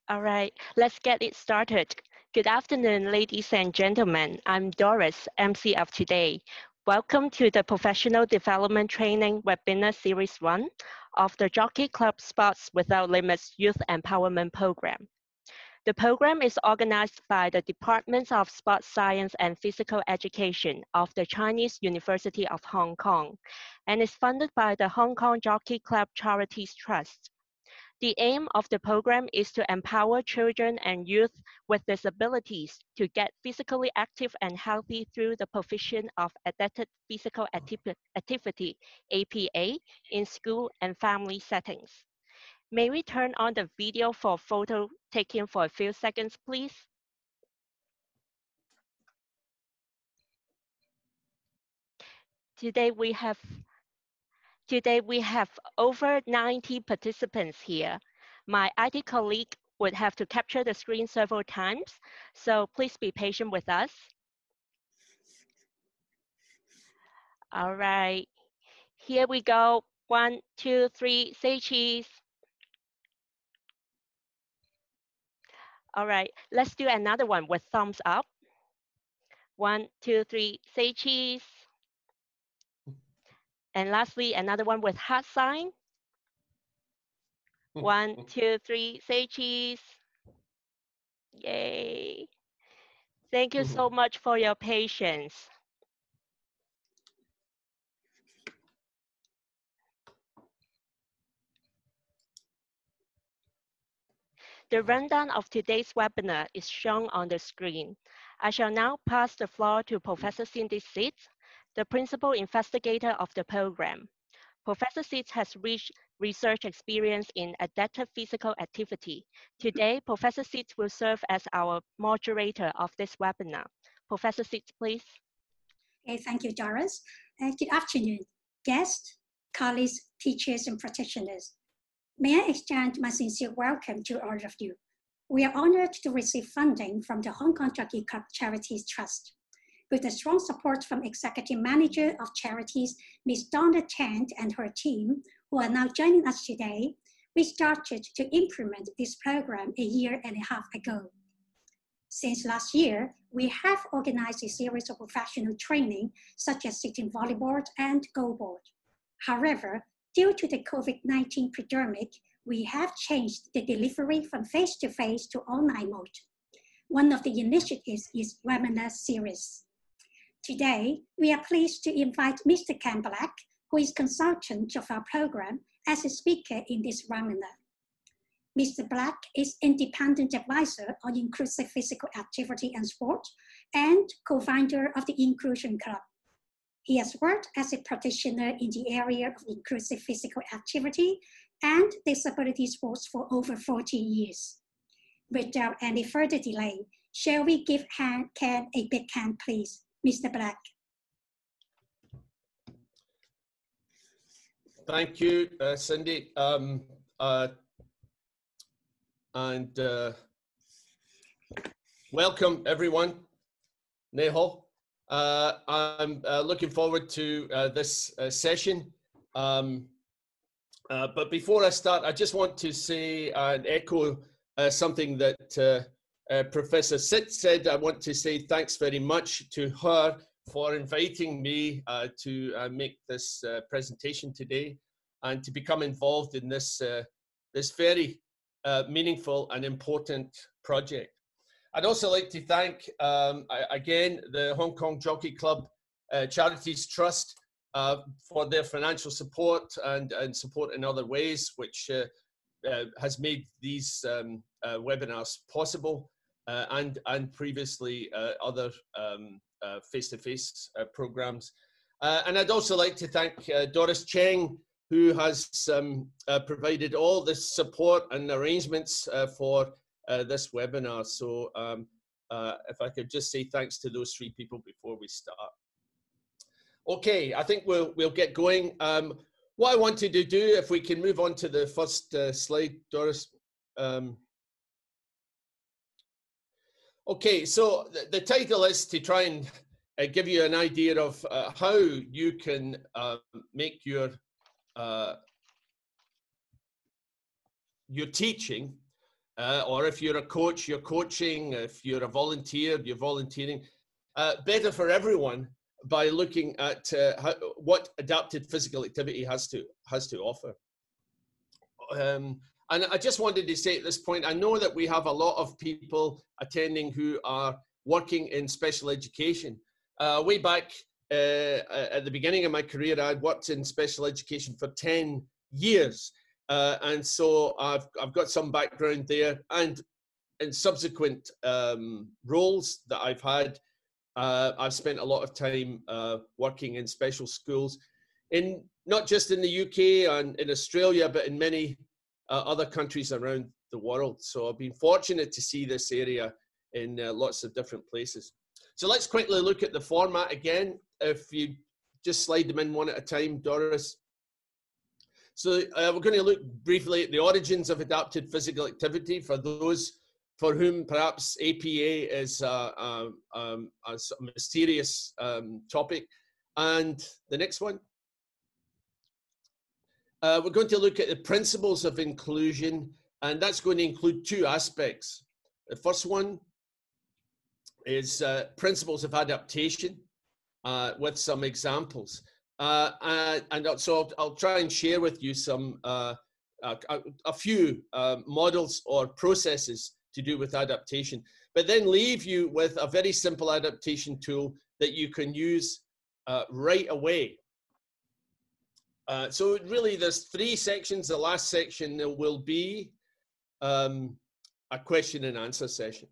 All right, let's get it started. Good afternoon, ladies and gentlemen. I'm Doris, MC of today. Welcome to the Professional Development Training Webinar Series 1 of the Jockey Club Sports Without Limits Youth Empowerment Program. The program is organized by the Departments of Sports Science and Physical Education of the Chinese University of Hong Kong and is funded by the Hong Kong Jockey Club Charities Trust. The aim of the program is to empower children and youth with disabilities to get physically active and healthy through the provision of adapted physical activity, APA, in school and family settings. May we turn on the video for photo taking for a few seconds, please? Today we have over 90 participants here. My IT colleague would have to capture the screen several times, so please be patient with us. All right, here we go. 1, 2, 3, say cheese. All right, let's do another one with thumbs up. 1, 2, 3, say cheese. And lastly, another one with heart sign. 1, 2, 3, say cheese. Yay. Thank you so much for your patience. The rundown of today's webinar is shown on the screen. I shall now pass the floor to Professor Cindy Seitz, the principal investigator of the program. Professor Seitz has rich research experience in adaptive physical activity. Today, Professor Seitz will serve as our moderator of this webinar. Professor Seitz, please. Okay, thank you, Doris. Good afternoon, guests, colleagues, teachers, and practitioners. May I extend my sincere welcome to all of you. We are honored to receive funding from the Hong Kong Jockey Club Charities Trust. With the strong support from Executive Manager of Charities, Ms. Donna Tan and her team, who are now joining us today, we started to implement this program a year and a half ago. Since last year, we have organized a series of professional training, such as sitting volleyball and goalboard. However, due to the COVID-19 pandemic, we have changed the delivery from face-to-face to online mode. One of the initiatives is webinar series. Today, we are pleased to invite Mr. Ken Black, who is consultant of our program, as a speaker in this webinar. Mr. Black is independent advisor on inclusive physical activity and sport and co-founder of the Inclusion Club. He has worked as a practitioner in the area of inclusive physical activity and disability sports for over 40 years. Without any further delay, shall we give Ken a big hand, please? Mr. Black. Thank you, Cindy. Welcome, everyone. Neho. I'm looking forward to this session. But before I start, I just want to say and echo something that Professor Seitz said. I want to say thanks very much to her for inviting me to make this presentation today and to become involved in this, this very meaningful and important project. I'd also like to thank, again, the Hong Kong Jockey Club Charities Trust for their financial support and support in other ways, which has made these webinars possible, and previously other face-to-face programs. And I'd also like to thank Doris Cheng, who has provided all this support and arrangements for this webinar. So if I could just say thanks to those three people before we start. Okay, I think we'll get going. What I wanted to do, if we can move on to the first slide, Doris. Okay, so the title is to try and give you an idea of how you can make your teaching or if you're a coach, you're coaching. If you're a volunteer, you're volunteering. Better for everyone by looking at what adapted physical activity has to offer. And I just wanted to say at this point, I know that we have a lot of people attending who are working in special education. Way back at the beginning of my career, I'd worked in special education for 10 years. And so I've got some background there, and in subsequent roles that I've had, I've spent a lot of time working in special schools, not just in the UK and in Australia, but in many other countries around the world. So I've been fortunate to see this area in lots of different places. So let's quickly look at the format again. If you just slide them in one at a time, Doris. So we're going to look briefly at the origins of adapted physical activity for those for whom perhaps APA is a mysterious topic. And the next one. We're going to look at the principles of inclusion, and that's going to include two aspects. The first one is principles of adaptation with some examples. And so I'll try and share with you some a few models or processes to do with adaptation, but then leave you with a very simple adaptation tool that you can use right away. So really there's three sections. The last section will be a question and answer session.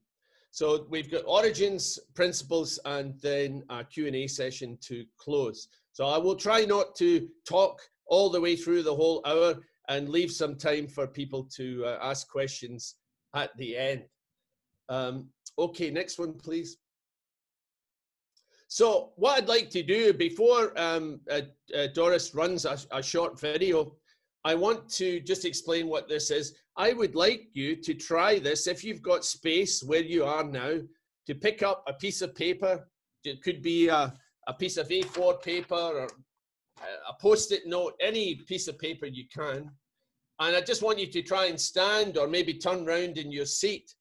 So we've got origins, principles, and then a Q&A session to close. So I will try not to talk all the way through the whole hour and leave some time for people to ask questions at the end. Okay, next one, please. So what I'd like to do before Doris runs a short video, I want to just explain what this is. I would like you to try this, if you've got space where you are now, to pick up a piece of paper. It could be a piece of A4 paper or a Post-it note, any piece of paper you can. And I just want you to try and stand or maybe turn around in your seat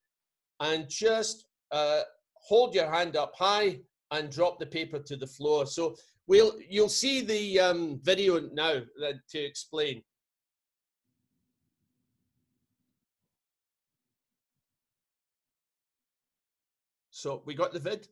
and just hold your hand up high and drop the paper to the floor. So you'll see the video now to explain. So we got the vid?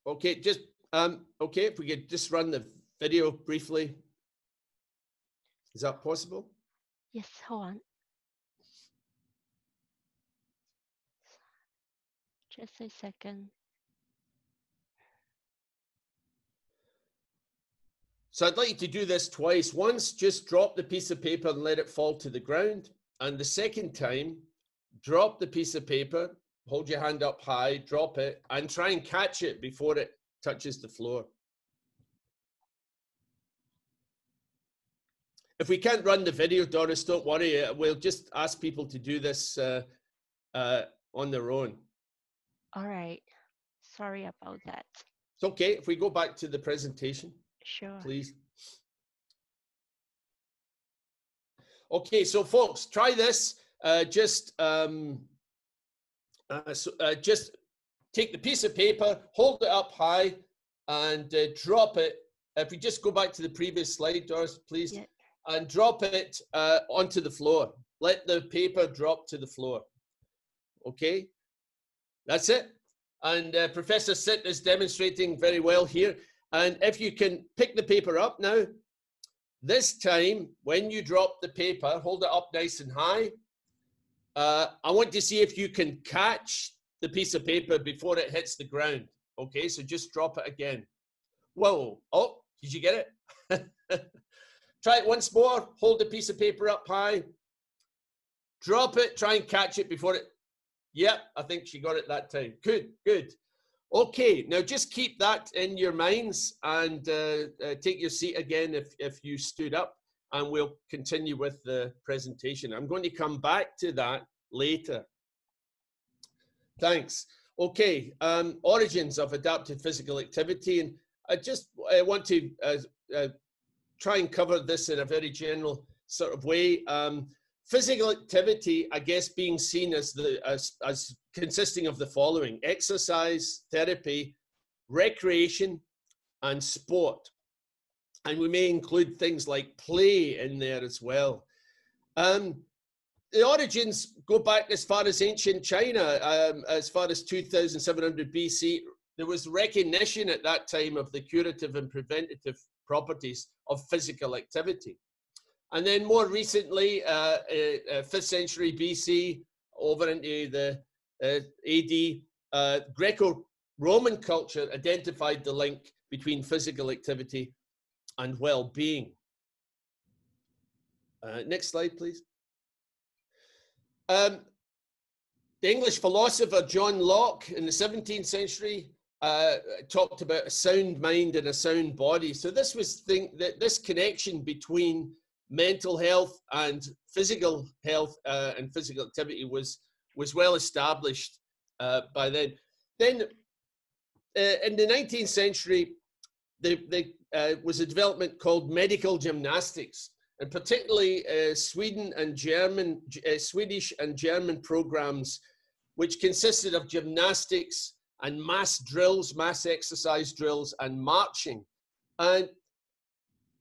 Okay, just okay, if we could just run the video briefly. Is that possible? Yes, hold on. Just a second. So I'd like you to do this twice. Once, just drop the piece of paper and let it fall to the ground. And the second time, drop the piece of paper, hold your hand up high, drop it, and try and catch it before it touches the floor. If we can't run the video, Doris, don't worry. We'll just ask people to do this on their own. All right. Sorry about that. It's okay. If we go back to the presentation, sure, please. Okay, so folks, try this. Just take the piece of paper, hold it up high, and drop it. If we just go back to the previous slide, Doris, please. Yeah. And drop it onto the floor. Let the paper drop to the floor. Okay, that's it. And Professor Sitt is demonstrating very well here. And if you can pick the paper up now, this time when you drop the paper, hold it up nice and high. I want to see if you can catch the piece of paper before it hits the ground. Okay, so just drop it again. Whoa, oh, did you get it? Try it once more. Hold the piece of paper up high. Drop it. Try and catch it before it. Yep, I think she got it that time. Good, good. Okay, now just keep that in your minds and take your seat again if you stood up, and we'll continue with the presentation. I'm going to come back to that later. Thanks. Okay, origins of adapted physical activity. And I just want to try and cover this in a very general sort of way. Physical activity, I guess, being seen as consisting of the following: exercise, therapy, recreation, and sport. And we may include things like play in there as well. The origins go back as far as ancient China, as far as 2700 BC. There was recognition at that time of the curative and preventative properties of physical activity. And then more recently, 5th century BC, over into the AD, Greco-Roman culture identified the link between physical activity and well-being. Next slide, please. The English philosopher John Locke in the 17th century talked about a sound mind and a sound body. So this was this connection between mental health and physical health and physical activity was well established by then. Then in the 19th century, there was a development called medical gymnastics, and particularly Swedish and German programs, which consisted of gymnastics and mass drills, mass exercise drills, and marching, and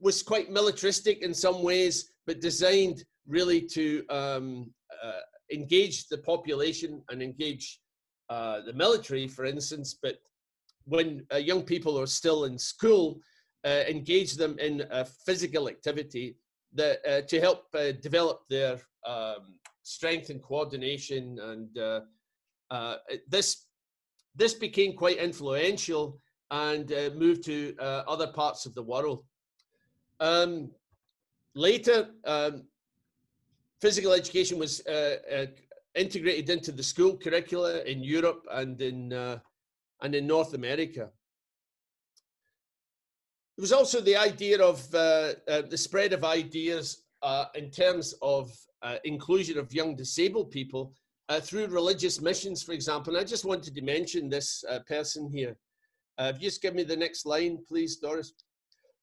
was quite militaristic in some ways, but designed really to engage the population and engage the military, for instance, but when young people are still in school, engage them in physical activity that, to help develop their strength and coordination. And this became quite influential and moved to other parts of the world. Later, physical education was integrated into the school curricula in Europe and in North America. There was also the idea of the spread of ideas in terms of inclusion of young disabled people through religious missions, for example. And I just wanted to mention this person here. If you just give me the next line, please, Doris.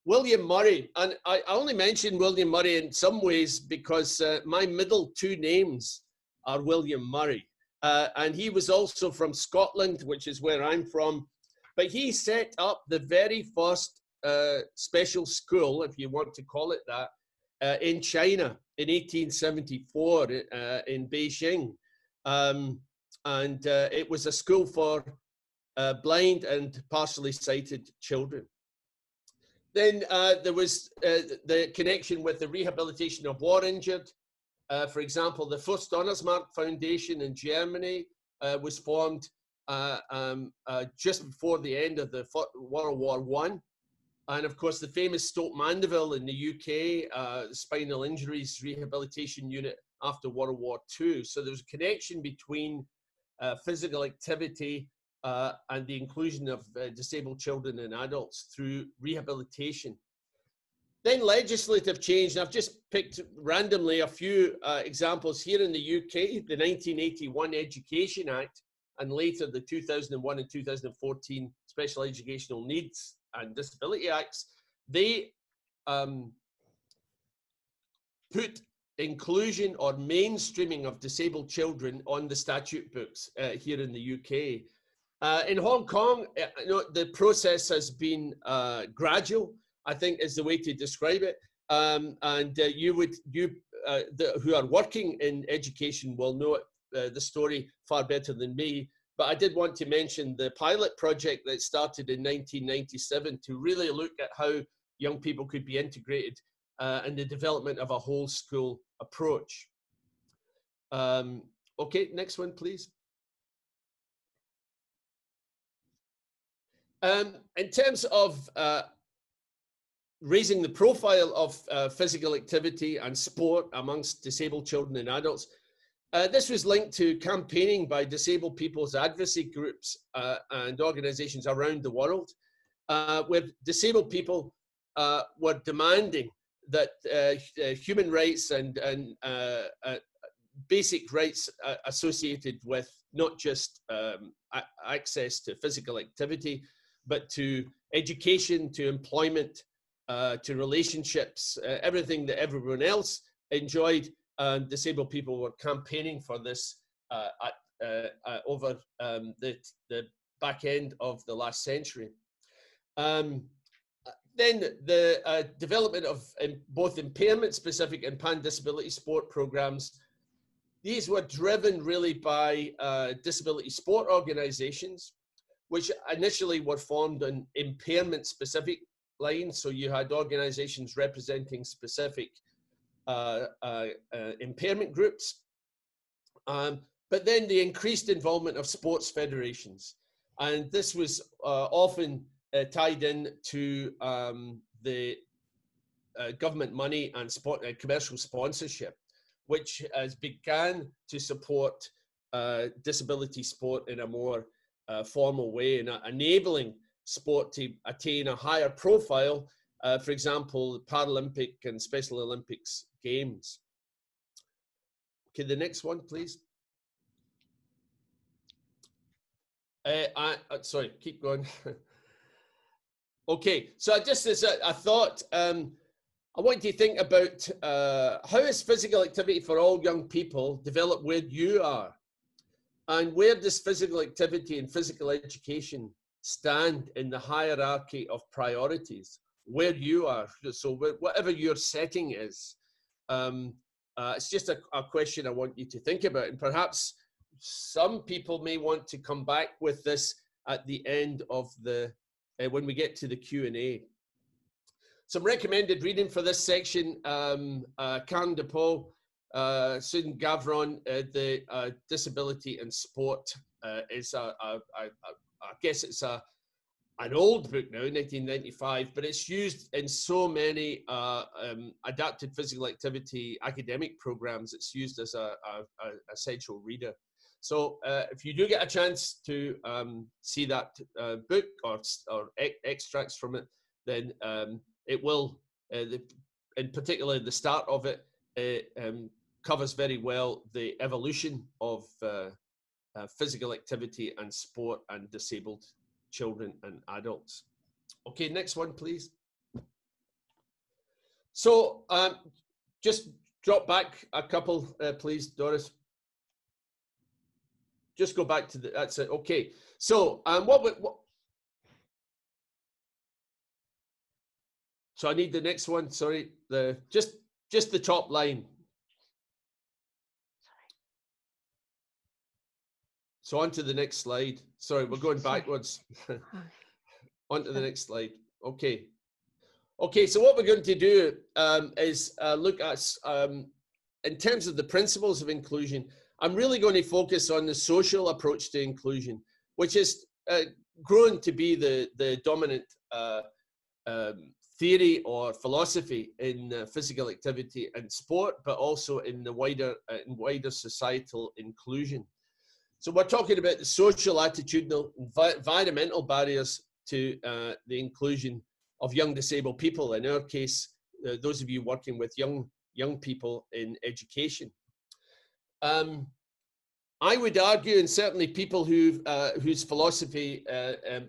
William Murray. And I only mention William Murray in some ways because my middle two names are William Murray. And he was also from Scotland, which is where I'm from. But he set up the very first special school, if you want to call it that, in China in 1874 in Beijing. And it was a school for blind and partially sighted children. Then there was the connection with the rehabilitation of war injured. For example, the first Donnersmarck Foundation in Germany was formed just before the end of the World War I. And of course, the famous Stoke Mandeville in the UK, spinal injuries rehabilitation unit after World War II. So there was a connection between physical activity and the inclusion of disabled children and adults through rehabilitation. Then legislative change, and I've just picked randomly a few examples here in the UK, the 1981 Education Act, and later the 2001 and 2014 Special Educational Needs and Disability Acts. They put inclusion or mainstreaming of disabled children on the statute books here in the UK. In Hong Kong, the process has been gradual, I think is the way to describe it. Who are working in education will know the story far better than me. But I did want to mention the pilot project that started in 1997 to really look at how young people could be integrated in the development of a whole school approach. Okay, next one, please. In terms of raising the profile of physical activity and sport amongst disabled children and adults, this was linked to campaigning by disabled people's advocacy groups and organizations around the world, where disabled people were demanding that human rights and basic rights associated with not just access to physical activity, but to education, to employment, to relationships, everything that everyone else enjoyed. Disabled people were campaigning for this over the back end of the last century. Then the development of both impairment-specific and pan-disability sport programs. These were driven really by disability sport organizations, which initially were formed on impairment-specific lines. So you had organizations representing specific impairment groups. But then the increased involvement of sports federations. And this was often tied in to the government money and commercial sponsorship, which has began to support disability sport in a more formal way, and enabling sport to attain a higher profile, for example, Paralympic and Special Olympics Games. Okay, the next one, please. Sorry, keep going. Okay, so just as a thought, I want you to think about how is physical activity for all young people developed where you are? And where does physical activity and physical education stand in the hierarchy of priorities where you are? So whatever your setting is, it's just a question I want you to think about. And perhaps some people may want to come back with this at the end of the, when we get to the Q&A. Some recommended reading for this section, Karen DePaul, Susan Gavron, the Disability and Sport is I guess it's an old book now, 1995, but it's used in so many adapted physical activity academic programs. It's used as a essential reader. So if you do get a chance to see that book or extracts from it, then it will, in particular the start of it, covers very well the evolution of physical activity and sport and disabled children and adults. Okay, next one, please. So just drop back a couple, please, Doris. Just go back to the, that's it. Okay, so so I need the next one. Sorry, just the top line. So on to the next slide. Sorry, we're going backwards. On to the next slide. Okay. Okay, so what we're going to do is look at, in terms of the principles of inclusion, I'm really going to focus on the social approach to inclusion, which has grown to be the dominant theory or philosophy in physical activity and sport, but also in the wider societal inclusion. So we're talking about the social, attitudinal, environmental barriers to the inclusion of young disabled people. In our case, those of you working with young people in education. I would argue, and certainly people whose philosophy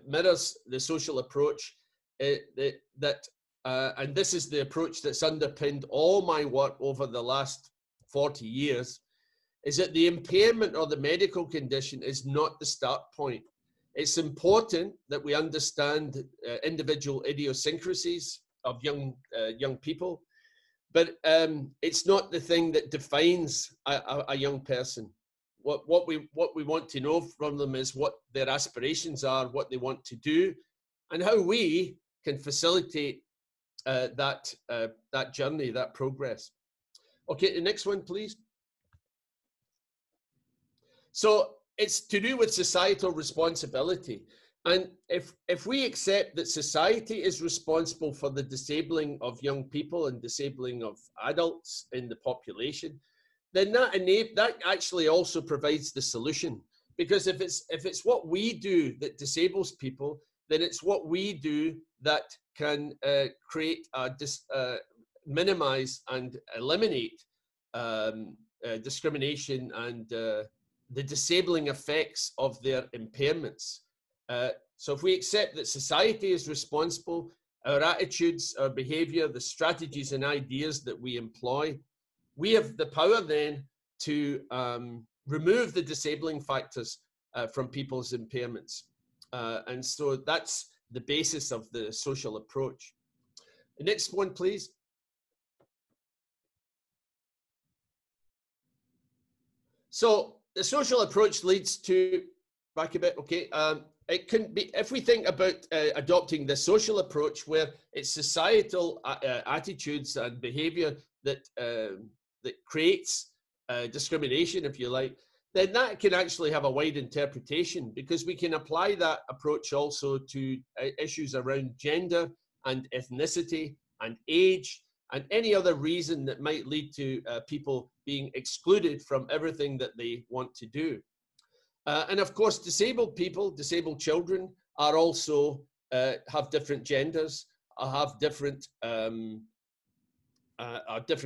mirrors the social approach, that and this is the approach that's underpinned all my work over the last 40 years, is that the impairment or the medical condition is not the start point. It's important that we understand individual idiosyncrasies of young people, but it's not the thing that defines a young person. What we want to know from them is what their aspirations are, what they want to do, and how we can facilitate that journey, that progress. Okay, the next one, please. So it's to do with societal responsibility. And if we accept that society is responsible for the disabling of young people and disabling of adults in the population, then that actually also provides the solution. Because if it's what we do that disables people, then it's what we do that can create, minimize and eliminate discrimination and the disabling effects of their impairments. So if we accept that society is responsible, our attitudes, our behavior, the strategies and ideas that we employ, we have the power then to remove the disabling factors from people's impairments. And so that's the basis of the social approach. The next one, please. So the social approach leads to, back a bit, okay, it can be, if we think about adopting the social approach where it's societal attitudes and behavior that, that creates discrimination, if you like, then that can actually have a wide interpretation, because we can apply that approach also to issues around gender and ethnicity and age and any other reason that might lead to people being excluded from everything that they want to do. And of course, disabled people, disabled children are also have different genders, have different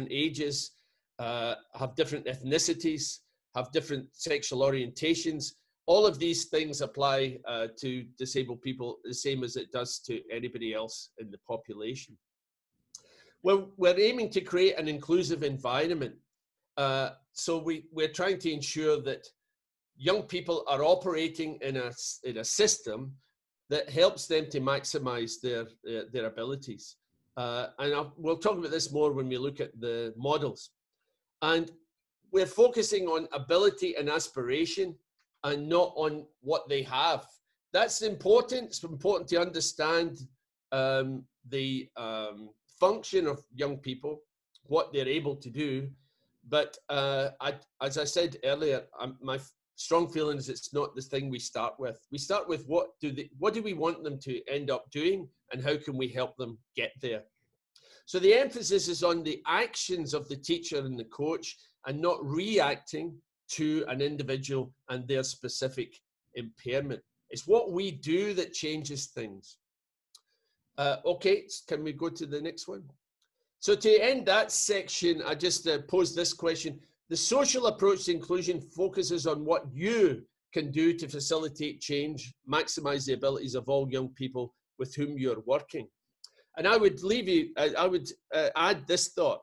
ages, have different ethnicities, have different sexual orientations. All of these things apply to disabled people the same as it does to anybody else in the population. Well, we're aiming to create an inclusive environment. So we're trying to ensure that young people are operating in a system that helps them to maximize their abilities. And we'll talk about this more when we look at the models. And we're focusing on ability and aspiration and not on what they have. That's important. It's important to understand the function of young people, what they're able to do. But as I said earlier, my strong feeling is it's not the thing we start with. We start with what do we want them to end up doing, and how can we help them get there? So the emphasis is on the actions of the teacher and the coach, and not reacting to an individual and their specific impairment. It's what we do that changes things. Okay, can we go to the next one? So to end that section, I just posed this question. The social approach to inclusion focuses on what you can do to facilitate change, maximize the abilities of all young people with whom you're working. And I would leave you, I would add this thought.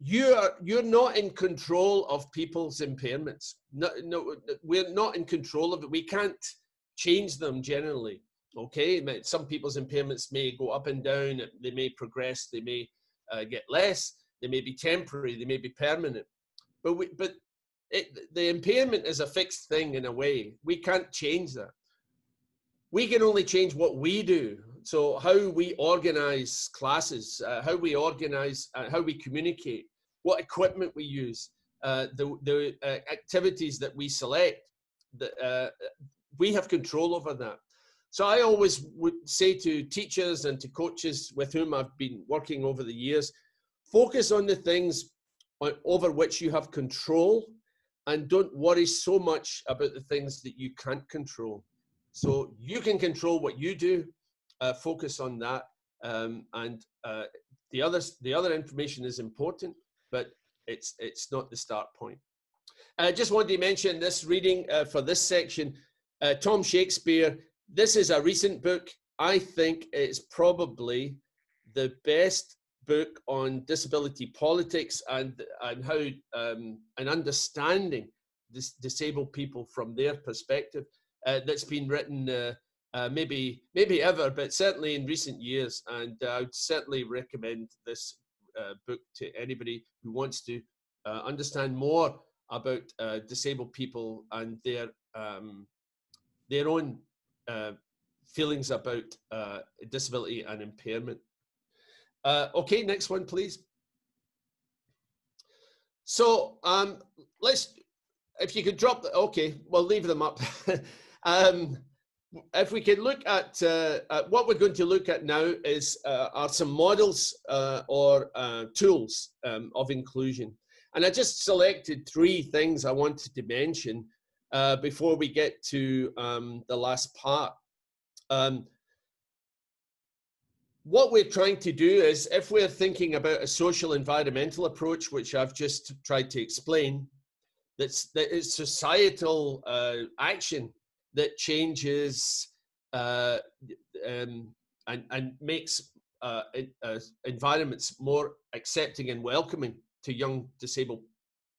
You're not in control of people's impairments. No, we're not in control of it. We can't change them generally. Okay, some people's impairments may go up and down. They may progress. They may get less. They may be temporary. They may be permanent. But the impairment is a fixed thing in a way. We can't change that. We can only change what we do. So how we organize classes, how we organize, how we communicate, what equipment we use, the activities that we select, we have control over that. So I always would say to teachers and to coaches with whom I've been working over the years, focus on the things over which you have control, and don't worry so much about the things that you can't control. So you can control what you do, focus on that, and the other information is important, but it's not the start point. I just wanted to mention this reading for this section, Tom Shakespeare. This is a recent book. I think it's probably the best book on disability politics and how and understanding disabled people from their perspective that's been written maybe ever, but certainly in recent years. And I would certainly recommend this book to anybody who wants to understand more about disabled people and their own feelings about disability and impairment. Okay, next one, please. So if you could drop the, okay, we'll leave them up. If we could look at what we're going to look at now are some models or tools of inclusion. And I just selected 3 things I wanted to mention before we get to the last part. what we're trying to do is, if we're thinking about a social environmental approach, which I've just tried to explain, that is societal action that changes and makes environments more accepting and welcoming to young disabled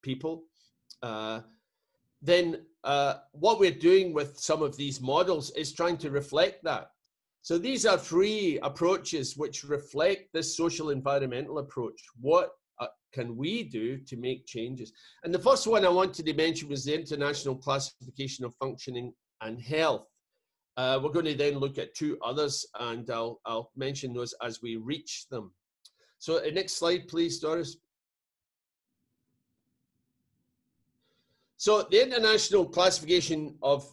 people, then what we're doing with some of these models is trying to reflect that. So these are 3 approaches which reflect this social environmental approach. What can we do to make changes? And the first one I wanted to mention was the International Classification of Functioning and Health. We're going to then look at 2 others, and I'll mention those as we reach them. So next slide, please, Doris. So the International Classification of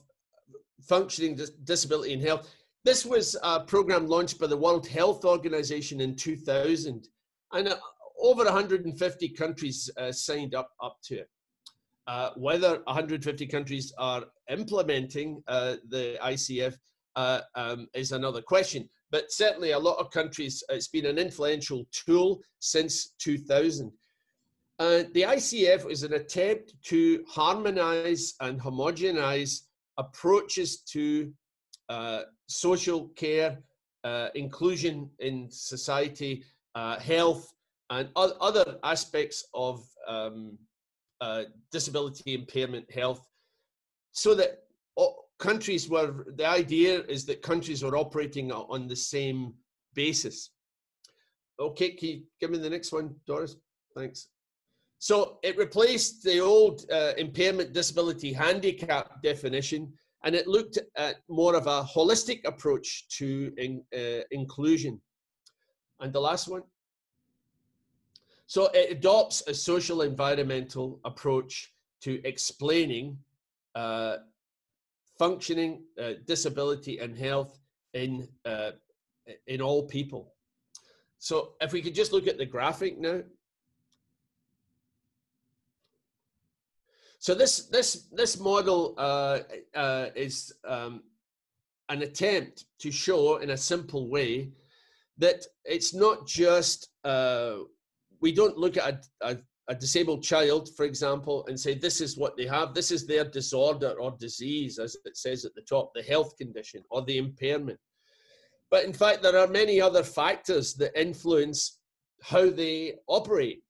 Functioning, Disability and Health, this was a program launched by the World Health Organization in 2000, and over 150 countries signed up to it. Whether 150 countries are implementing the ICF is another question, but certainly a lot of countries, it's been an influential tool since 2000. The ICF is an attempt to harmonize and homogenize approaches to social care, inclusion in society, health, and other aspects of disability impairment health, so that countries were, the idea is that countries are operating on the same basis. Okay, can you give me the next one, Doris? Thanks. So it replaced the old impairment, disability, handicap definition, and it looked at more of a holistic approach to inclusion. And the last one. So it adopts a social environmental approach to explaining functioning, disability and health in all people. So if we could just look at the graphic now. So this model is an attempt to show in a simple way that it's not just, we don't look at a disabled child, for example, and say this is what they have, this is their disorder or disease, as it says at the top, the health condition or the impairment. But in fact, there are many other factors that influence how they operate.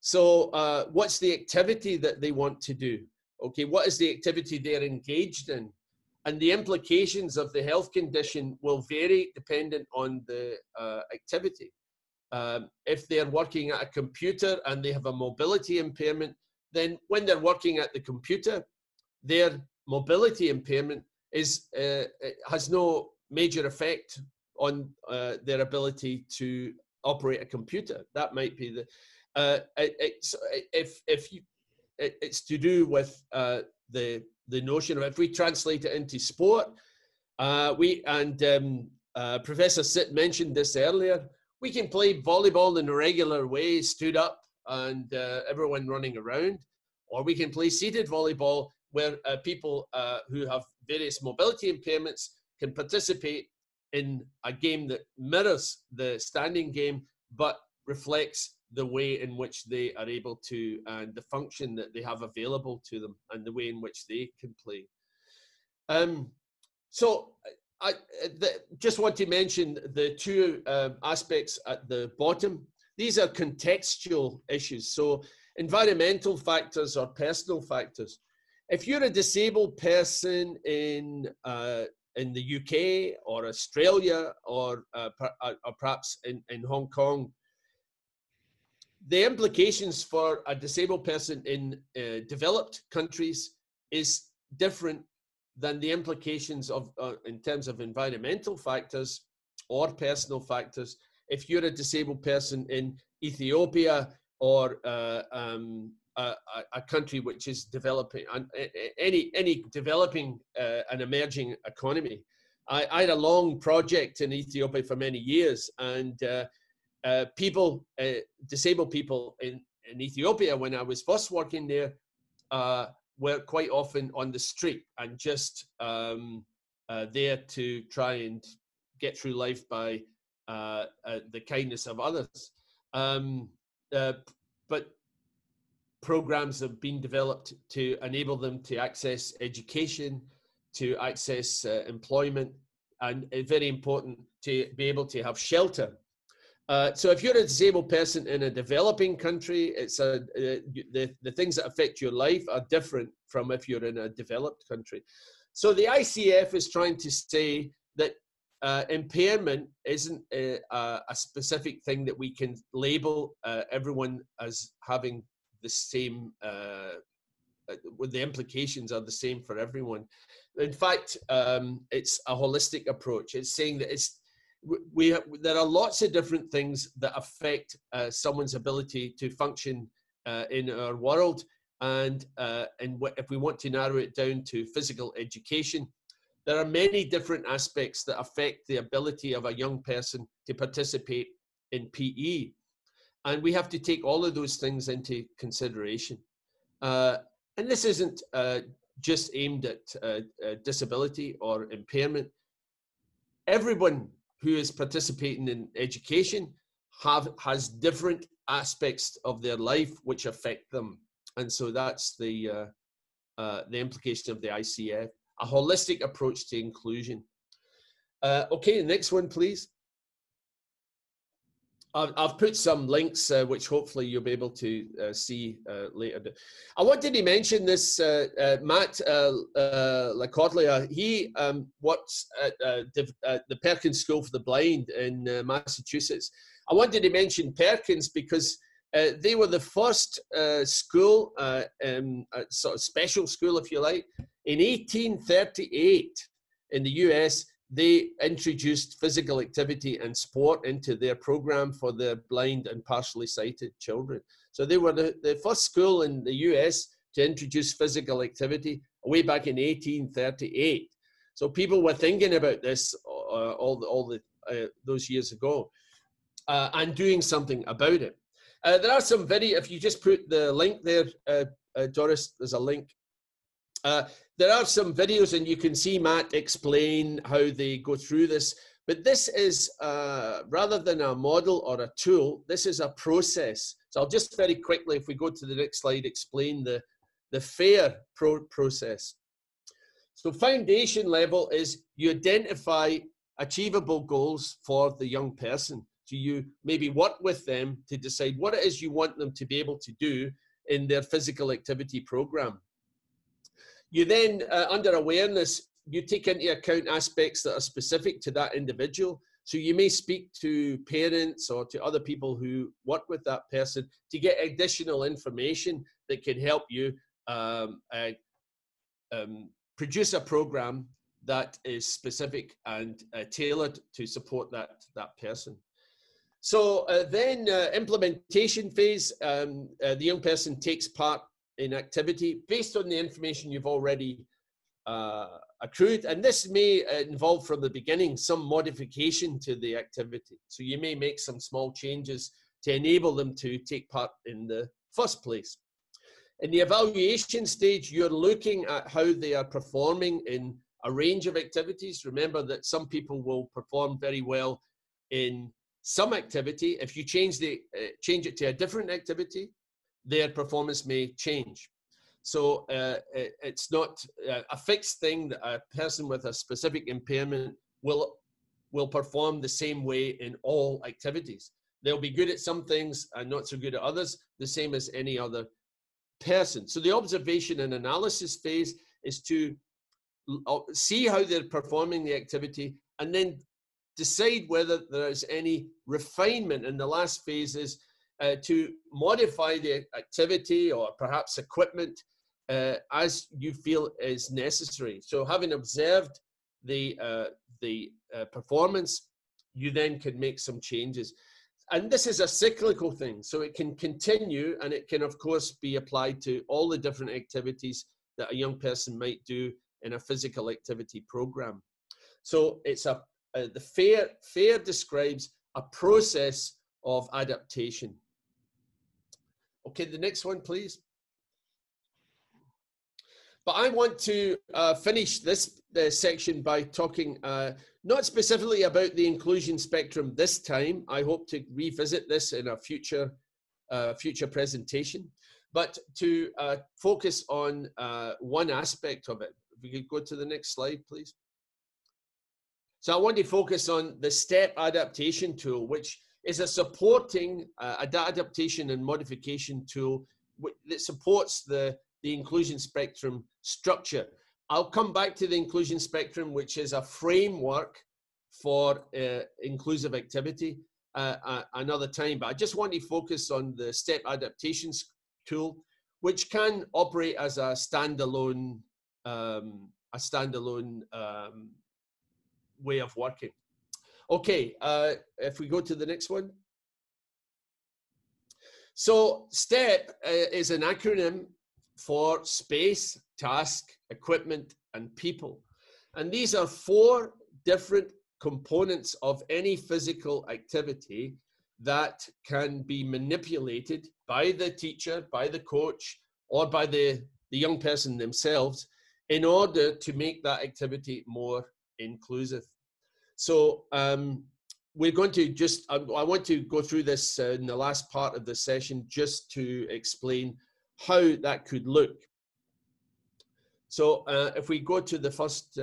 So what's the activity that they want to do? Okay, what is the activity they're engaged in? And the implications of the health condition will vary dependent on the activity. If they're working at a computer and they have a mobility impairment, then when they're working at the computer, their mobility impairment has no major effect on their ability to operate a computer. That might be the it's to do with the notion of, if we translate it into sport, Professor Sitt mentioned this earlier, we can play volleyball in a regular way, stood up and everyone running around, or we can play seated volleyball where people who have various mobility impairments can participate in a game that mirrors the standing game, but reflects the way in which they are able to, and the function that they have available to them, and the way in which they can play. So I just want to mention the 2 aspects at the bottom. These are contextual issues. So environmental factors or personal factors. If you're a disabled person in the UK or Australia or perhaps in Hong Kong, the implications for a disabled person in developed countries is different than the implications of in terms of environmental factors or personal factors if you're a disabled person in Ethiopia or a country which is developing, any developing and emerging economy. I had a long project in Ethiopia for many years, and disabled people in Ethiopia, when I was first working there, were quite often on the street and just there to try and get through life by the kindness of others. But programs have been developed to enable them to access education, to access employment, and very important, to be able to have shelter. So if you're a disabled person in a developing country, it's the things that affect your life are different from if you're in a developed country. So the ICF is trying to say that impairment isn't a specific thing that we can label everyone as having the same, with the implications are the same for everyone. In fact, it's a holistic approach. It's saying that there are lots of different things that affect someone's ability to function in our world. And if we want to narrow it down to physical education, there are many different aspects that affect the ability of a young person to participate in PE. And we have to take all of those things into consideration. And this isn't just aimed at disability or impairment. Everyone who is participating in education has different aspects of their life which affect them. And so that's the implication of the ICF, a holistic approach to inclusion. Okay, the next one, please. I've put some links, which hopefully you'll be able to see later. I wanted to mention this, Matt Lacodlia. He works at the Perkins School for the Blind in Massachusetts. I wanted to mention Perkins because they were the first school, sort of special school, if you like. In 1838 in the US, they introduced physical activity and sport into their program for their blind and partially sighted children. So they were the first school in the US to introduce physical activity way back in 1838. So people were thinking about this those years ago and doing something about it. There are some if you just put the link there, Doris, there's a link. There are some videos and you can see Matt explain how they go through this, but this is rather than a model or a tool, this is a process. So I'll just very quickly, if we go to the next slide, explain the FAIR process. So foundation level is you identify achievable goals for the young person. So you maybe work with them to decide what it is you want them to be able to do in their physical activity program. You then, under awareness, you take into account aspects that are specific to that individual. So you may speak to parents or to other people who work with that person to get additional information that can help you produce a program that is specific and tailored to support that person. So then implementation phase, the young person takes part in activity based on the information you've already accrued. And this may involve from the beginning some modification to the activity. So you may make some small changes to enable them to take part in the first place. In the evaluation stage, you're looking at how they are performing in a range of activities. Remember that some people will perform very well in some activity. If you change it to a different activity, their performance may change. So it's not a fixed thing that a person with a specific impairment will perform the same way in all activities. They'll be good at some things and not so good at others, the same as any other person. So the observation and analysis phase is to see how they're performing the activity and then decide whether there is any refinement. In the last phase is to modify the activity or perhaps equipment as you feel is necessary. So having observed the performance, you then can make some changes. And this is a cyclical thing, so it can continue, and it can, of course, be applied to all the different activities that a young person might do in a physical activity program. So it's the FAIR describes a process of adaptation. Okay, the next one, please. But I want to finish this section by talking not specifically about the inclusion spectrum this time. I hope to revisit this in a future presentation, but to focus on one aspect of it. If we could go to the next slide, please. So I want to focus on the STEP Adaptation Tool, which is a supporting adaptation and modification tool that supports the inclusion spectrum structure. I'll come back to the inclusion spectrum, which is a framework for inclusive activity another time, but I just want to focus on the STEP Adaptation Tool, which can operate as a standalone way of working. Okay, if we go to the next one. So STEP is an acronym for space, task, equipment, and people. And these are 4 different components of any physical activity that can be manipulated by the teacher, by the coach, or by the young person themselves in order to make that activity more inclusive. So we're going to just, I want to go through this in the last part of the session just to explain how that could look. So if we go to the first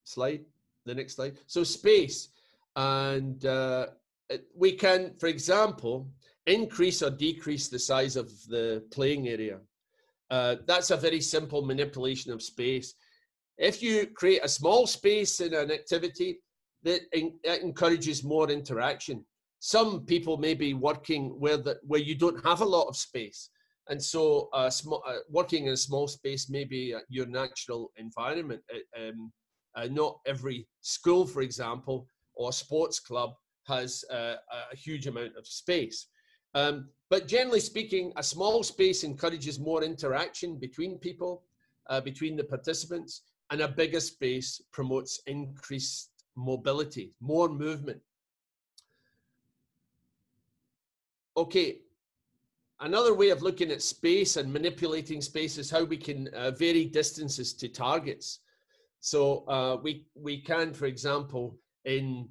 slide, the next slide. So space, and we can, for example, increase or decrease the size of the playing area. That's a very simple manipulation of space. If you create a small space in an activity, that encourages more interaction. Some people may be working where you don't have a lot of space. And so working in a small space may be your natural environment. Not every school, for example, or sports club has a huge amount of space. But generally speaking, a small space encourages more interaction between people, between the participants, and a bigger space promotes increased mobility, more movement. Okay, another way of looking at space and manipulating space is how we can vary distances to targets. So we can, for example, in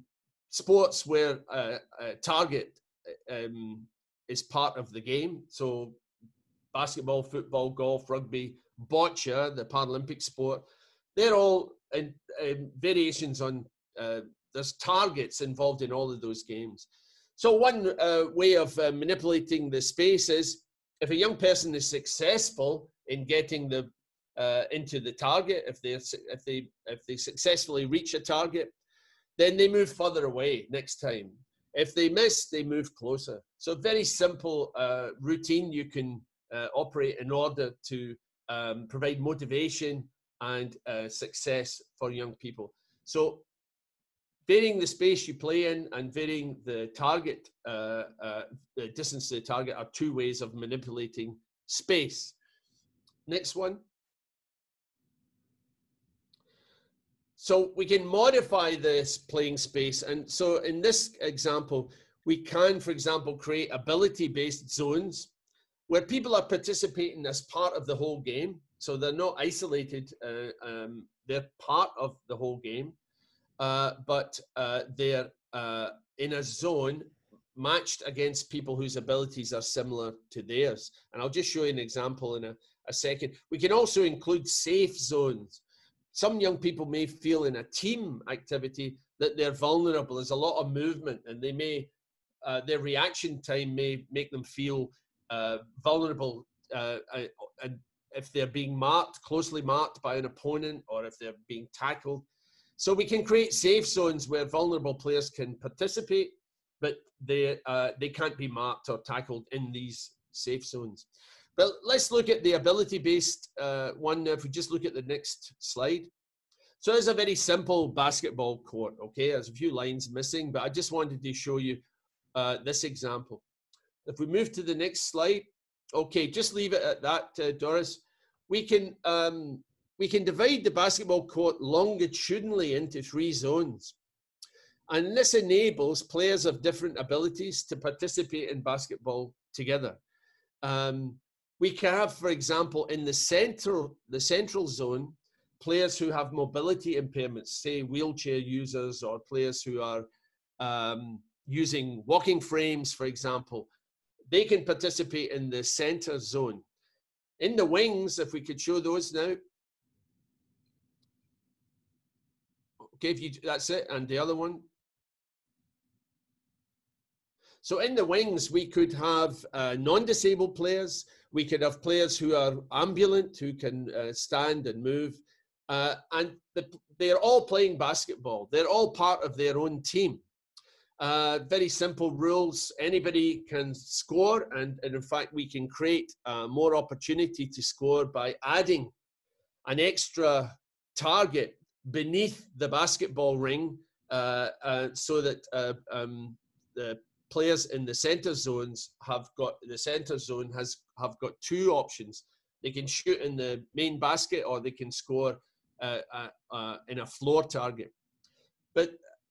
sports where a target is part of the game, so basketball, football, golf, rugby, bocce, the Paralympic sport, they're all variations on, there's targets involved in all of those games. So one way of manipulating the space is if a young person is successful in getting the into the target, if they successfully reach a target, then they move further away next time. If they miss, they move closer. So very simple routine you can operate in order to provide motivation and success for young people. So varying the space you play in and varying the target, the distance to the target are 2 ways of manipulating space. Next one. So we can modify this playing space. And so in this example, we can, for example, create ability-based zones where people are participating as part of the whole game. So they're not isolated, they're part of the whole game, but they're in a zone matched against people whose abilities are similar to theirs. And I'll just show you an example in a second. We can also include safe zones. Some young people may feel in a team activity that they're vulnerable. There's a lot of movement, and they may, their reaction time may make them feel vulnerable, and if they're being marked, closely marked by an opponent, or if they're being tackled. So we can create safe zones where vulnerable players can participate, but they can't be marked or tackled in these safe zones. But let's look at the ability-based one. If we just look at the next slide. So there's a very simple basketball court, okay? There's a few lines missing, but I just wanted to show you this example. If we move to the next slide, okay, just leave it at that, Doris. We can divide the basketball court longitudinally into 3 zones. And this enables players of different abilities to participate in basketball together. We can have, for example, in the central zone, players who have mobility impairments, say wheelchair users or players who are using walking frames, for example. They can participate in the center zone. In the wings, if we could show those now. Okay, that's it, and the other one. So in the wings, we could have non-disabled players. We could have players who are ambulant, who can stand and move. And they're all playing basketball. They're all part of their own team. Very simple rules. Anybody can score. And in fact, we can create more opportunity to score by adding an extra target beneath the basketball ring so that the players in the center zones have got two options. They can shoot in the main basket or they can score in a floor target. But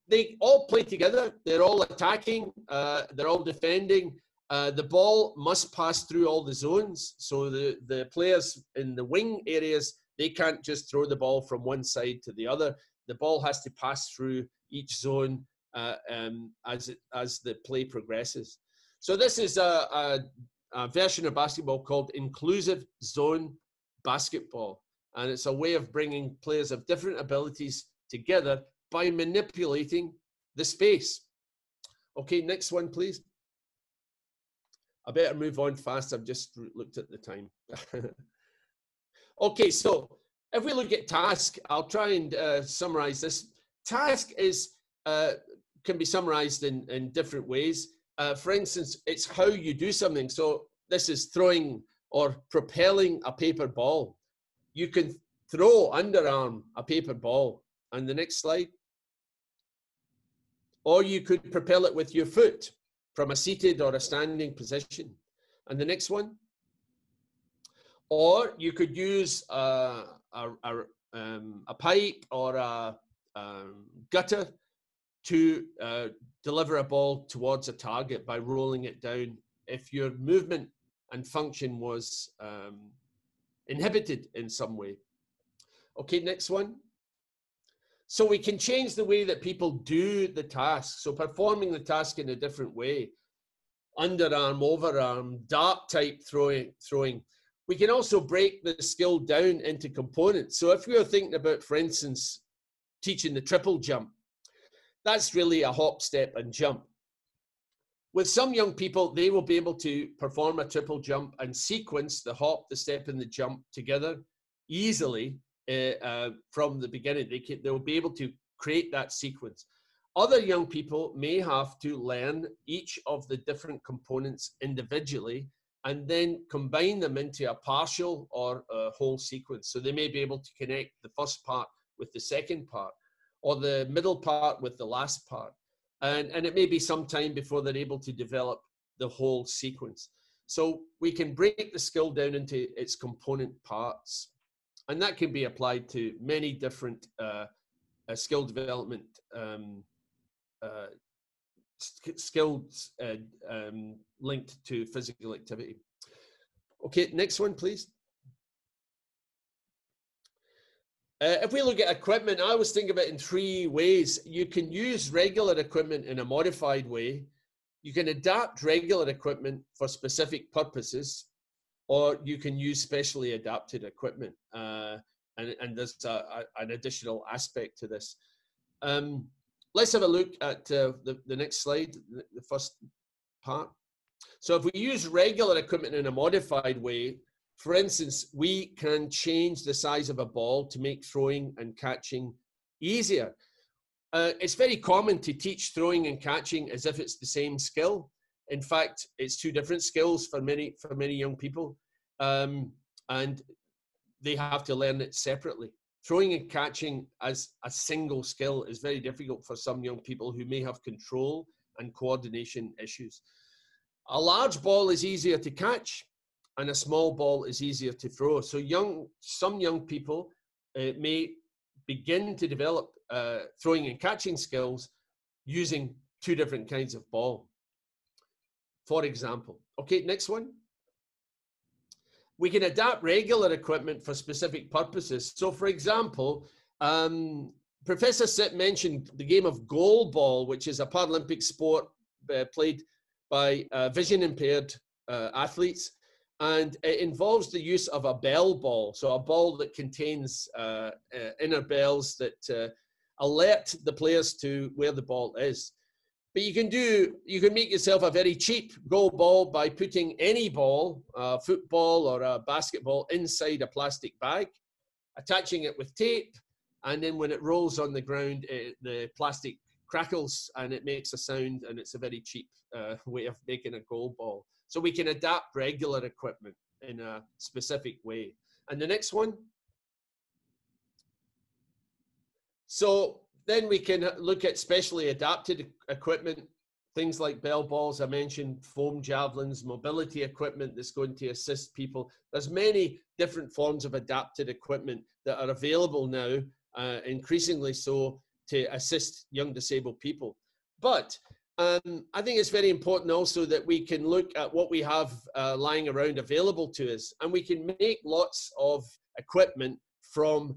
they all play together. They're all attacking. They're all defending. The ball must pass through all the zones. So the players in the wing areas, they can't just throw the ball from one side to the other. The ball has to pass through each zone as the play progresses. So this is a version of basketball called inclusive zone basketball. And it's a way of bringing players of different abilities together by manipulating the space. Okay, next one, please. I better move on fast. I've just looked at the time. Okay, so if we look at task, I'll try and summarize this. Task is can be summarized in different ways. For instance, it's how you do something. So this is throwing or propelling a paper ball. You can throw underarm a paper ball. And the next slide. Or you could propel it with your foot from a seated or a standing position. And the next one. Or you could use a pipe or a gutter to deliver a ball towards a target by rolling it down if your movement and function was inhibited in some way. Okay, next one. So we can change the way that people do the task. So performing the task in a different way. Underarm, overarm, dart type throwing. We can also break the skill down into components. So if we are thinking about, for instance, teaching the triple jump, that's really a hop, step, and jump. With some young people, they will be able to perform a triple jump and sequence the hop, the step, and the jump together easily from the beginning. They will be able to create that sequence. Other young people may have to learn each of the different components individually and then combine them into a partial or a whole sequence. So they may be able to connect the first part with the second part, or the middle part with the last part. And it may be some time before they're able to develop the whole sequence. So we can break the skill down into its component parts. And that can be applied to many different skill development skills linked to physical activity. Okay, next one, please. If we look at equipment, I always think of it in three ways. You can use regular equipment in a modified way. You can adapt regular equipment for specific purposes, or you can use specially adapted equipment. And there's an additional aspect to this. Let's have a look at the next slide, the first part. So if we use regular equipment in a modified way, for instance, we can change the size of a ball to make throwing and catching easier. It's very common to teach throwing and catching as if it's the same skill. In fact, it's two different skills for many young people, and they have to learn it separately. Throwing and catching as a single skill is very difficult for some young people who may have control and coordination issues. A large ball is easier to catch, and a small ball is easier to throw. So some young people may begin to develop throwing and catching skills using two different kinds of ball, for example. Okay, next one. We can adapt regular equipment for specific purposes. So for example, Professor Sitt mentioned the game of goal ball, which is a Paralympic sport played by vision impaired athletes. And it involves the use of a bell ball. So a ball that contains inner bells that alert the players to where the ball is. But you can make yourself a very cheap goal ball by putting any ball, a football or a basketball, inside a plastic bag, attaching it with tape, and then when it rolls on the ground, the plastic crackles and it makes a sound, and it's a very cheap way of making a goal ball. So we can adapt regular equipment in a specific way. And the next one. So then we can look at specially adapted equipment, things like bell balls, I mentioned, foam javelins, mobility equipment that's going to assist people. There's many different forms of adapted equipment that are available now, increasingly so, to assist young disabled people. But I think it's very important also that we can look at what we have lying around available to us, and we can make lots of equipment from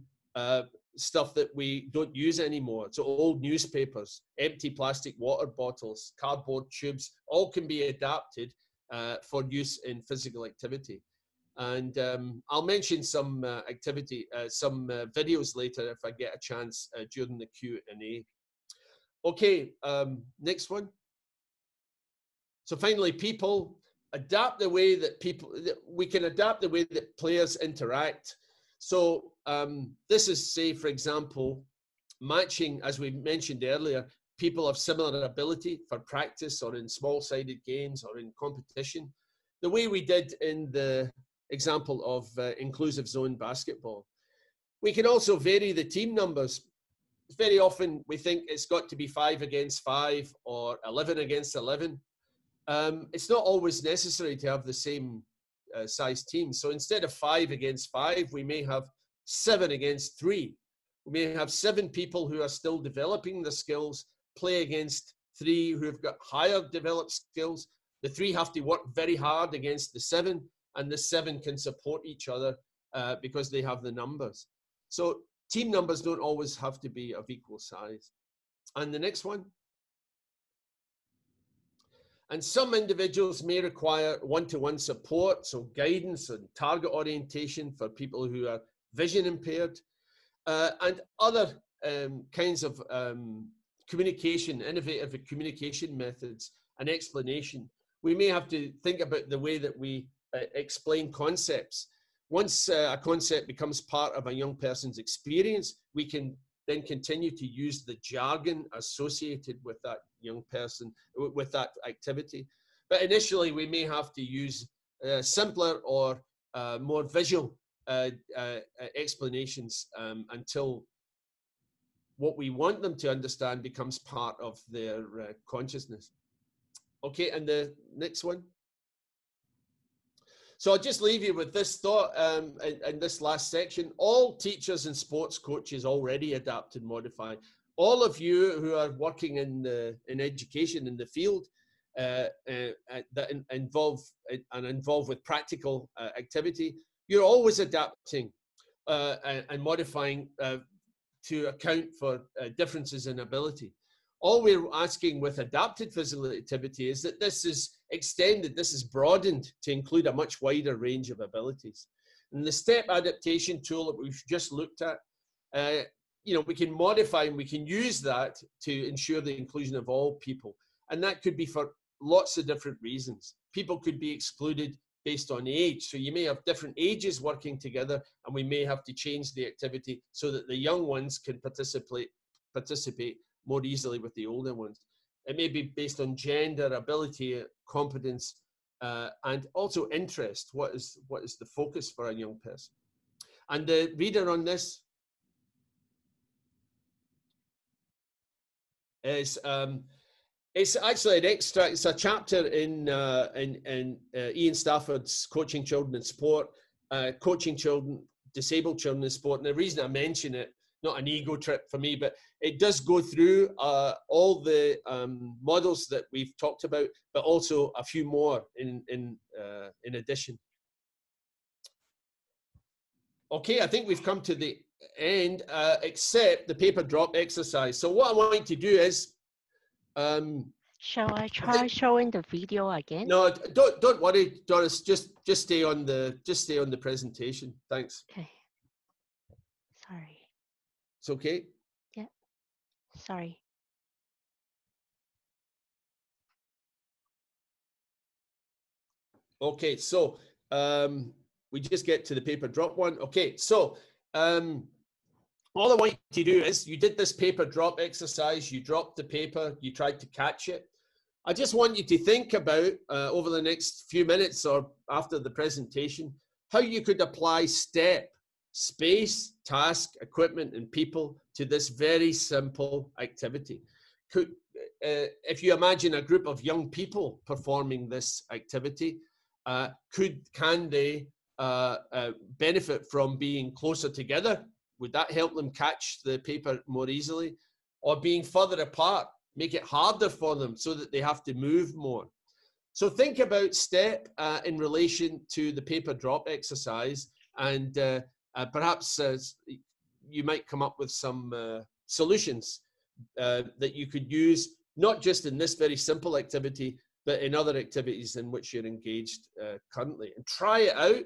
stuff that we don't use anymore. So old newspapers, empty plastic water bottles, cardboard tubes, all can be adapted for use in physical activity. And I'll mention some videos later if I get a chance during the Q&A. Okay, next one. So finally, people adapt the way that we can adapt the way that players interact. So this is, say, for example, matching, as we mentioned earlier, people of similar ability for practice or in small-sided games or in competition, the way we did in the example of inclusive zone basketball. We can also vary the team numbers. Very often we think it's got to be 5 against 5 or 11 against 11. It's not always necessary to have the same size team. So instead of 5 against 5, we may have 7 against 3. We may have 7 people who are still developing the skills play against 3 who have got higher developed skills. The 3 have to work very hard against the 7, and the 7 can support each other because they have the numbers. So team numbers don't always have to be of equal size. And the next one. And some individuals may require one-to-one support, so guidance and target orientation for people who are vision impaired, and other kinds of communication, innovative communication methods and explanation. We may have to think about the way that we explain concepts. Once a concept becomes part of a young person's experience, we can then continue to use the jargon associated with that young person, with that activity. But initially, we may have to use simpler or more visual explanations until what we want them to understand becomes part of their consciousness. Okay, and the next one. So I'll just leave you with this thought in this last section. All teachers and sports coaches already adapt and modify. All of you who are working in education in the field that involved with practical activity, you're always adapting and modifying to account for differences in ability. All we're asking with adapted physical activity is that this is extended, this is broadened to include a much wider range of abilities. And the STEP Adaptation Tool that we've just looked at, we can modify and we can use that to ensure the inclusion of all people. And that could be for lots of different reasons. People could be excluded based on age. So you may have different ages working together, and we may have to change the activity so that the young ones can participate more easily with the older ones. It may be based on gender, ability, competence, and also interest. What is the focus for a young person? And the reader on this is it's actually an extract. It's a chapter in Ian Stafford's Coaching Children in Sport, coaching children, disabled children in sport. And the reason I mention it, not an ego trip for me, but it does go through all the models that we've talked about, but also a few more in addition. Okay, I think we've come to the end, except the paper drop exercise. So what I want you to do is, shall I try showing the video again? No, don't worry, Doris. Just stay on the presentation. Thanks. Okay. Sorry. It's okay. Yeah. Sorry. Okay, so we just get to the paper drop one. Okay, so all I want you to do is you did this paper drop exercise. You dropped the paper. You tried to catch it. I just want you to think about over the next few minutes or after the presentation, how you could apply STEP, space, task, equipment, and people to this very simple activity. If you imagine a group of young people performing this activity, can they benefit from being closer together? Would that help them catch the paper more easily? Or being further apart, make it harder for them so that they have to move more? So think about STEP in relation to the paper drop exercise, and perhaps you might come up with some solutions that you could use, not just in this very simple activity, but in other activities in which you're engaged currently. And try it out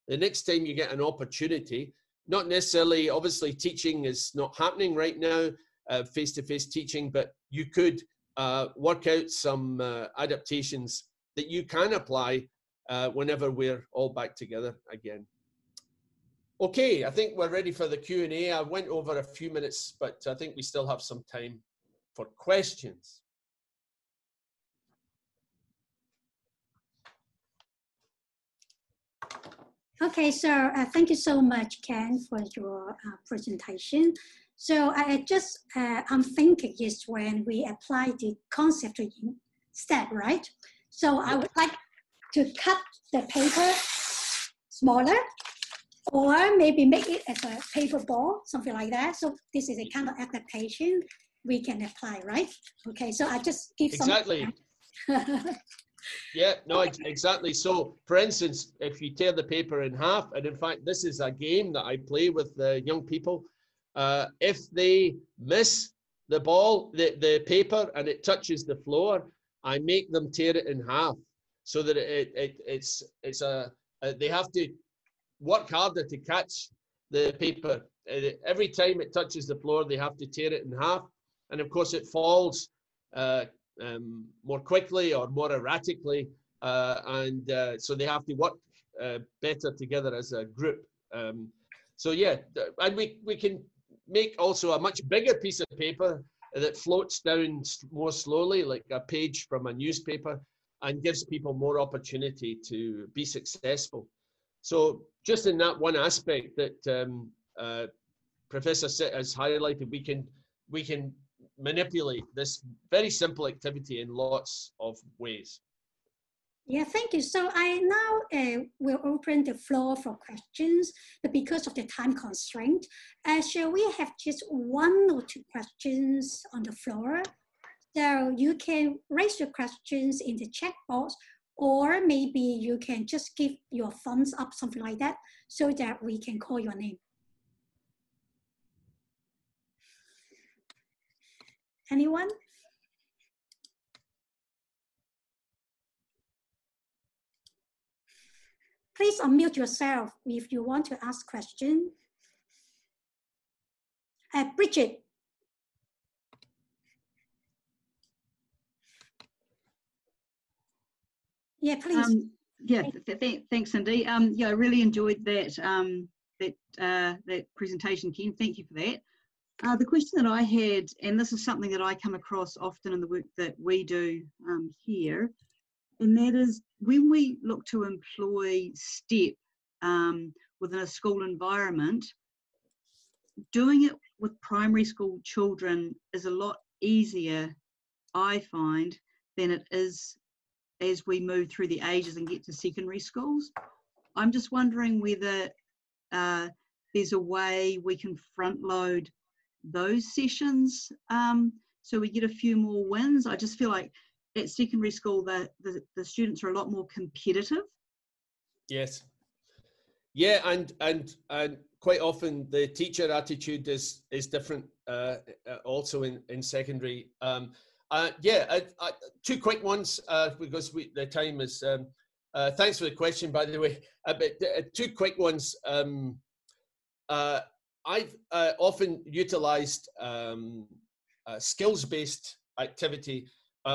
the next time you get an opportunity. Not necessarily, obviously teaching is not happening right now, face-to-face teaching, but you could work out some adaptations that you can apply whenever we're all back together again. Okay, I think we're ready for the Q&A. I went over a few minutes, but I think we still have some time for questions. Okay, so thank you so much, Ken, for your presentation. So I'm thinking is when we apply the concept in STEP, right? So I would like to cut the paper smaller, or maybe make it as a paper ball, something like that. So this is a kind of adaptation we can apply, right? Okay, so I just give some. Exactly. Yeah, no, exactly. So, for instance, if you tear the paper in half, and in fact, this is a game that I play with the young people. If they miss the ball, the paper, and it touches the floor, I make them tear it in half, so that they have to work harder to catch the paper. Every time it touches the floor, they have to tear it in half, and of course, it falls more quickly or more erratically, so they have to work better together as a group. So yeah, and we can make also a much bigger piece of paper that floats down more slowly, like a page from a newspaper, and gives people more opportunity to be successful. So just in that one aspect that Professor Sitt has highlighted, we can manipulate this very simple activity in lots of ways. Yeah, thank you. So I now will open the floor for questions, but because of the time constraint, shall we have just 1 or 2 questions on the floor? So you can raise your questions in the chat box, or maybe you can just give your thumbs up, something like that, so that we can call your name. Anyone? Please unmute yourself if you want to ask question. Bridget. Yeah, please. Thanks, Cindy. Yeah, I really enjoyed that that presentation, Ken. Thank you for that. The question that I had, and this is something that I come across often in the work that we do here, and that is when we look to employ STEP within a school environment, doing it with primary school children is a lot easier, I find, than it is as we move through the ages and get to secondary schools. I'm just wondering whether there's a way we can front load those sessions so we get a few more wins. I just feel like at secondary school the students are a lot more competitive. Yes. Yeah, and quite often the teacher attitude is different also in secondary. Yeah, two quick ones because the time is. Thanks for the question, by the way. But two quick ones. I've often utilized skills-based activity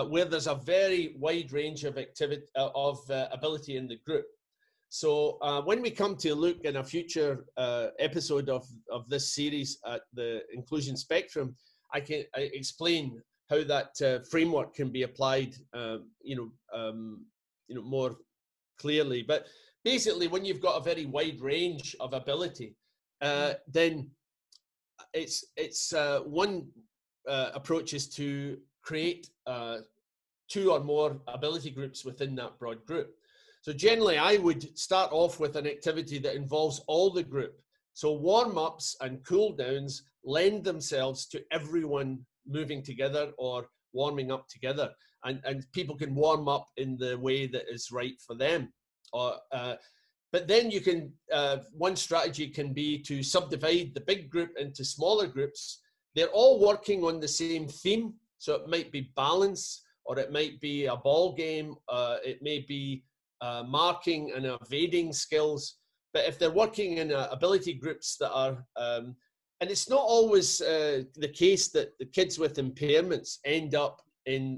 where there's a very wide range of activity ability in the group. So when we come to look in a future episode of this series at the inclusion spectrum, I can explain how that framework can be applied, more clearly. But basically, when you've got a very wide range of ability, then it's one approach is to create 2 or more ability groups within that broad group. So generally, I would start off with an activity that involves all the group. So warm-ups and cool-downs lend themselves to everyone moving together or warming up together. And people can warm up in the way that is right for them. But then you can, one strategy can be to subdivide the big group into smaller groups. They're all working on the same theme. So it might be balance, or it might be a ball game. It may be marking and evading skills. But if they're working in ability groups that are, and it's not always the case that the kids with impairments end up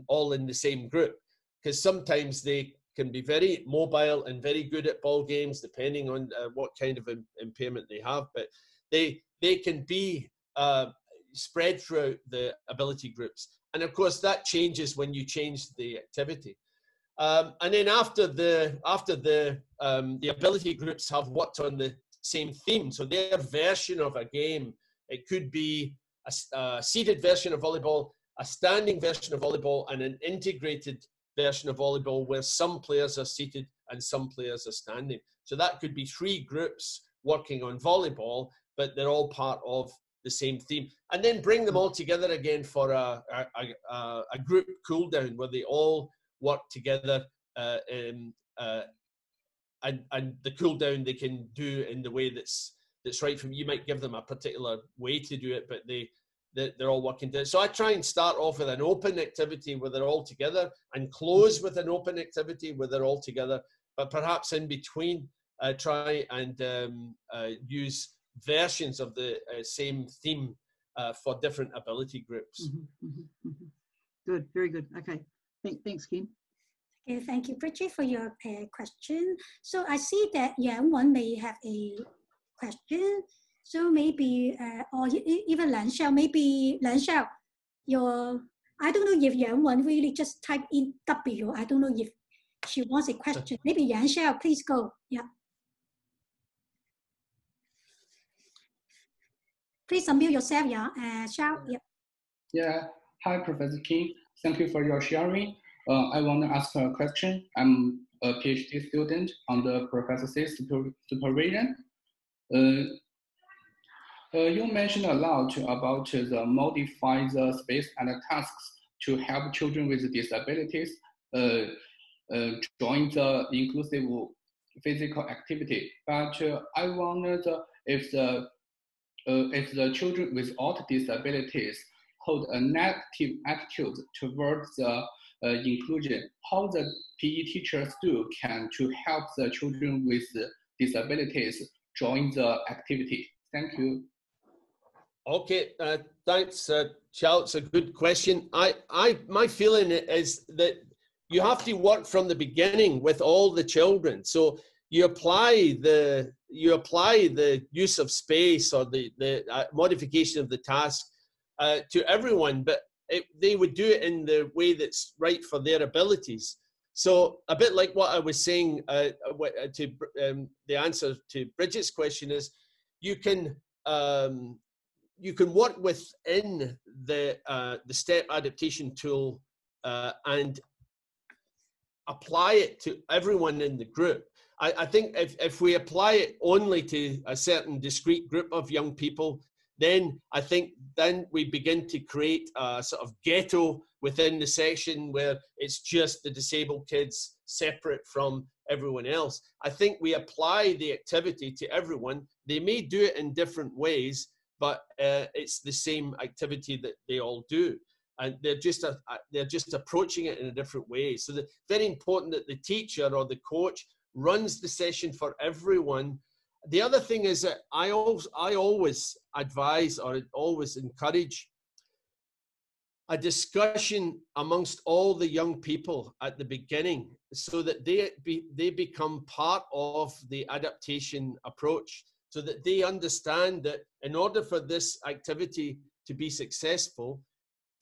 all in the same group, because sometimes they can be very mobile and very good at ball games, depending on what kind of impairment they have. But they can be spread throughout the ability groups. And of course, that changes when you change the activity. And then after the ability groups have worked on the same theme, so their version of a game, it could be a seated version of volleyball, a standing version of volleyball, and an integrated version of volleyball where some players are seated and some players are standing. So that could be 3 groups working on volleyball, but they're all part of the same theme. And then bring them all together again for a group cool down where they all work together and the cool down they can do in the way that's right for them. You might give them a particular way to do it, but they're all working together. So I try and start off with an open activity where they're all together and close with an open activity where they're all together, but perhaps in between try and use versions of the same theme for different ability groups. Good, very good. Okay, thanks, Ken. Okay, thank you, Bridget, for your question. So I see that Yang Wen may have a question. So maybe, or even Lan Xiao, maybe Lan Xiao, I don't know if Yang Wen really just type in W. I don't know if she wants a question. Maybe Yang Xiao, please go. Yeah. Please unmute yourself, yeah. Xiao, yeah. Yeah. Hi, Professor Kim. Thank you for your sharing. I want to ask a question. I'm a PhD student under Professor C's supervision. You mentioned a lot about the modify the space and the tasks to help children with disabilities join the inclusive physical activity. But I wonder if the children without disabilities hold a negative attitude towards the inclusion, how the PE teachers can help the children with disabilities join the activity. Thank you. Okay, thanks, Charles. It's a good question. My feeling is that you have to work from the beginning with all the children. So you apply the use of space or the modification of the task to everyone, but they would do it in the way that's right for their abilities. So a bit like what I was saying to the answer to Bridget's question is, you can work within the STEP Adaptation Tool and apply it to everyone in the group. I think if we apply it only to a certain discrete group of young people, then I think then we begin to create a sort of ghetto within the section where it's just the disabled kids separate from everyone else. I think we apply the activity to everyone. They may do it in different ways, but it's the same activity that they all do. And they're just approaching it in a different way. So it's very important that the teacher or the coach runs the session for everyone. The other thing is that I always advise or always encourage a discussion amongst all the young people at the beginning, so that they become part of the adaptation approach, so that they understand that in order for this activity to be successful,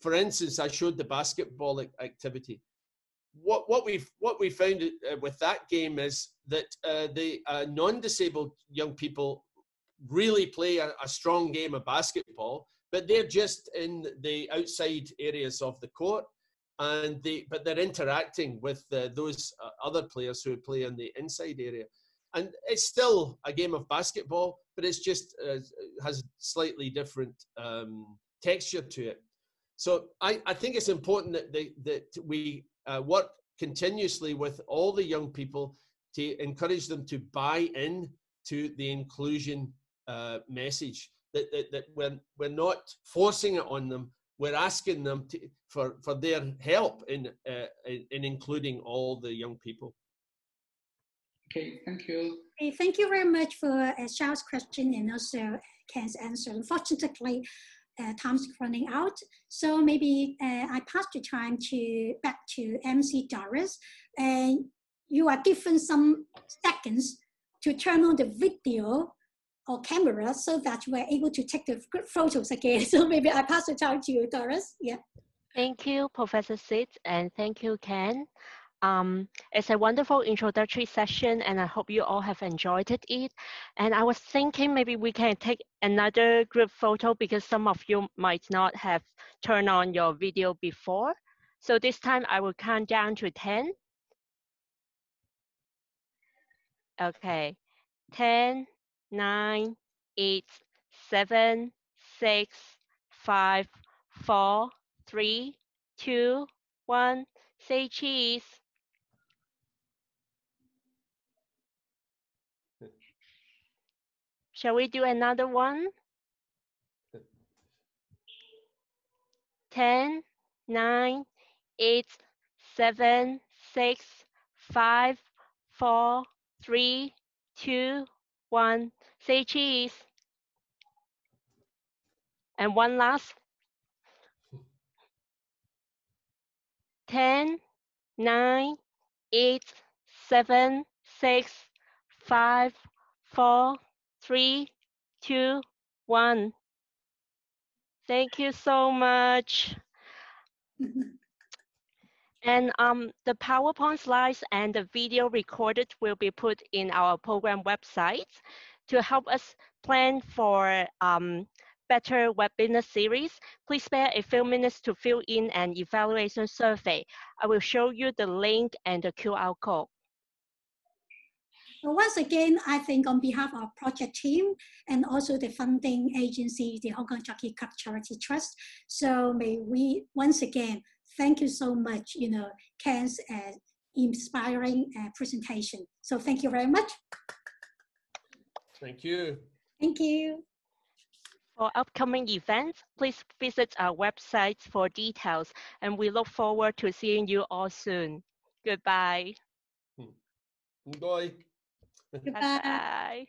for instance, I showed the basketball activity. What we found with that game is that the non-disabled young people really play a strong game of basketball, but they're just in the outside areas of the court, and but they're interacting with those other players who play in the inside area. And it's still a game of basketball, but it's just has slightly different texture to it. So I think it's important that we work continuously with all the young people to encourage them to buy in to the inclusion message. That we're not forcing it on them. We're asking them for their help in including all the young people. Okay, thank you. Okay, thank you very much for Xiao's question and also Ken's answer. Unfortunately, time's running out, so maybe I pass the time back to MC Doris, and you are given some seconds to turn on the video or camera so that you are able to take the good photos again. So maybe I pass the time to you, Doris. Yeah. Thank you, Professor Sid, and thank you, Ken. It's a wonderful introductory session, and I hope you all have enjoyed it. And I was thinking maybe we can take another group photo because some of you might not have turned on your video before. So this time I will count down to 10. Okay, 10, 9, 8, 7, 6, 5, 4, 3, 2, 1. Say cheese. Shall we do another one? 10, 9, 8, 7, 6, 5, 4, 3, 2, 1. Say cheese. And one last. 10, 9, 8, 7, 6, 5, 4, 3, 2, 1. Thank you so much. And the PowerPoint slides and the video recorded will be put in our program website to help us plan for better webinar series. Please spare a few minutes to fill in an evaluation survey. I will show you the link and the QR code. So once again, I think on behalf of our project team and also the funding agency, the Hong Kong Jockey Club Charity Trust. So may we once again thank you so much, Ken's inspiring presentation. So thank you very much. Thank you. Thank you. For upcoming events, please visit our website for details, and we look forward to seeing you all soon. Goodbye. Bye. Goodbye. Bye.